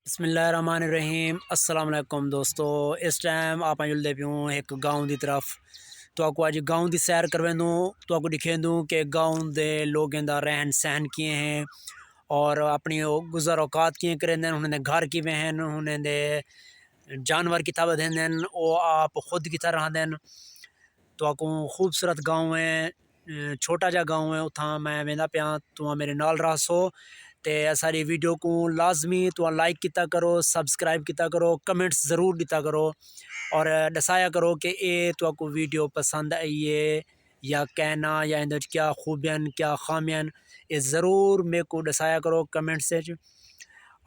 बिस्मिल्लाहिर्रहमानिर्रहीम अस्सलाम वालेकुम दोस्तों। इस टाइम आप जुलदे प्यूँ एक गाँव की तरफ। तो आपको अज गाँव की सैर करवेंदू तो आपको दिखे दूँ कि गाँव के लोगों का रहन सहन किए हैं और अपनी गुज़र औकात किए करेंदे, उन्होंने घर किवें हैं, उन्होंने जानवर किताब देंदे, वो आप खुद की तरह दें। तो आपको खूबसूरत गाँव है, छोटा जा गाँव है, उथा मैं वेंदा पिया, तुम मेरे नाल रहो। तो सारी वीडियो को लाजमी तो लाइक किया करो, सब्सक्राइब किया करो, कमेंट्स ज़रूर दिता करो और दसाया करो कि ये तो आपको वीडियो पसंद आई है या कहना या इन क्या खूबियन क्या खामियन, ये ज़रूर मेरे को दसाया करो कमेंट से।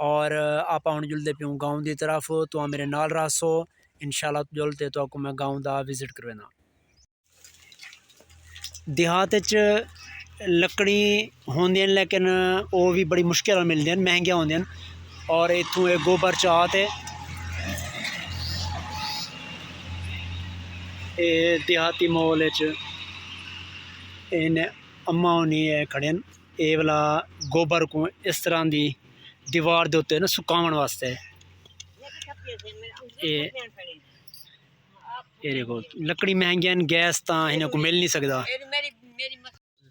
और आप आने जुलते प्यूँ गाँव की तरफ, तो मेरे नाल रहो। इंशाल्लाह जुलते तो आपको मैं गाँव का विजिट करवाना। देहात लकड़ी होंदियां लेकिन वो भी बड़ी मुश्किल मिलदियां, महंगियां होंदियां। और इतों एक गोबर चाहत है, ये देहाती माहौल इन अम्मा होनी है खड़े न, ये वाला गोबर को इस तरह की दीवार के उत्ते ना सुकावन वास्ते। ये देखो लकड़ी महंगी न, गैस तो इन्हें को मिल नहीं सकता।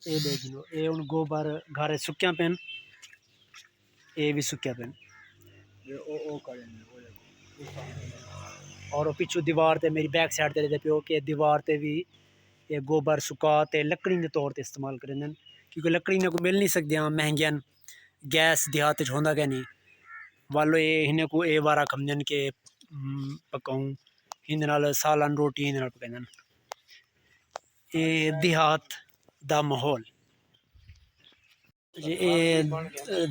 ये देख लो, ये हूँ गोबर घर सुक्या पेन, ये भी सुक्या पेन और पिछू दीवार ते मेरी बैक साइड ते पियो कि दीवार ते भी ये गोबर सुका ते लकड़ी के तौर पर इस्तेमाल करेंगे, क्योंकि लकड़ी ने को मिल नहीं सकती महंगिया। गैस देहात होंदा क्या नहीं वालो, ये इन्हें को ये वारा खमदन के पकाऊँ इन सालन रोटी इन पकाइन। ये देहात दा माहौल, ये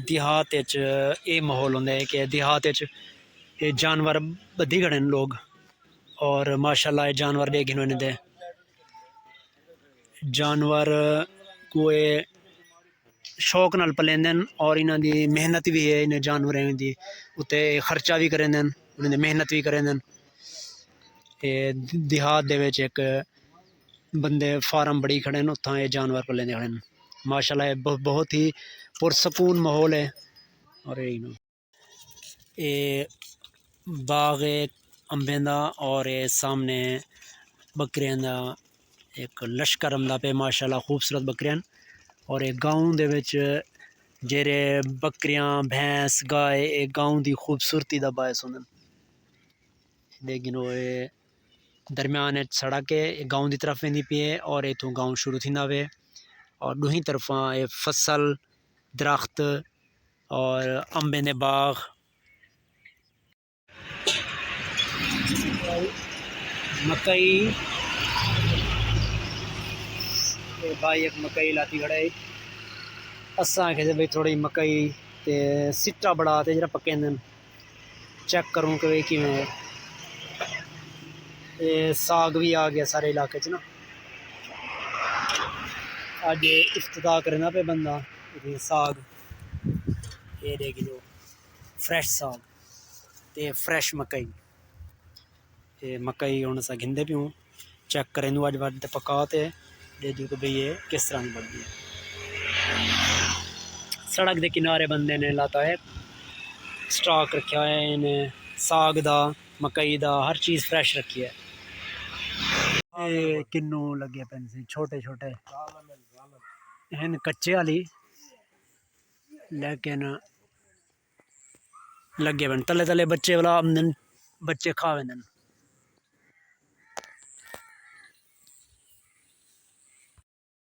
देहात ये माहौल होंदा है कि देहात ये जानवर बधी खड़े न लोग, और माशाल्लाह ये जानवर देख इन्होंने दे जानवर को ये शौक नाल पलेंदे और इन्हों की मेहनत भी है। इन जानवरों की उत्ते खर्चा भी करेंदे, उन्होंने मेहनत भी करेंदे। ये देहात दे विच एक बंदे फार्म बड़ी खड़े न, उत्थां ये जानवर पलेंदे खड़े न। माशाल्लाह बहुत ही पुरसकून माहौल है। और ये बाग अंबें दा और ये सामने बकरियां दा एक लश्कर आंदा पे, माशाल्लाह खूबसूरत बकरियां। और एक गाँव दे विच जेरे बकरियां भैंस गाय एक गाँव की खूबसूरती का बायस होंदन। लेकिन वो दरम्यान सड़क है, गाँव की तरफ वेंदी पई है और इतों गाँव शुरू थींदा वे और दूही तरफा ये फसल दरख्त और अंबें दे बाग। मकई भाई एक मकई लाती खड़ा है, असा आखे भाई थोड़ी मकई ते सिट्टा बड़ा ते जरा पके चेक करूँ कि कि ये साग भी आ गया सारे इलाके च ना। अज इफ्तिताह करना पे बंदा ये साग, ये देख लो फ्रैश साग ते फ्रैश मकई। ये मकई हूँ अस घिंदे प्यूँ चेक करें अज बद पका ते देखो कि भाई ये किस तरह की बनती है। सड़क के किनारे बंदे ने लाता है स्टॉक रखा है, इन्हें साग दा मकई दा हर चीज़ फ्रैश रखी है। ये किन्नू लगे पे छोटे छोटे हैं कच्चे वाली, लेकिन लगे पे तले तले बच्चे वाला आमदन बच्चे खा वेंदन।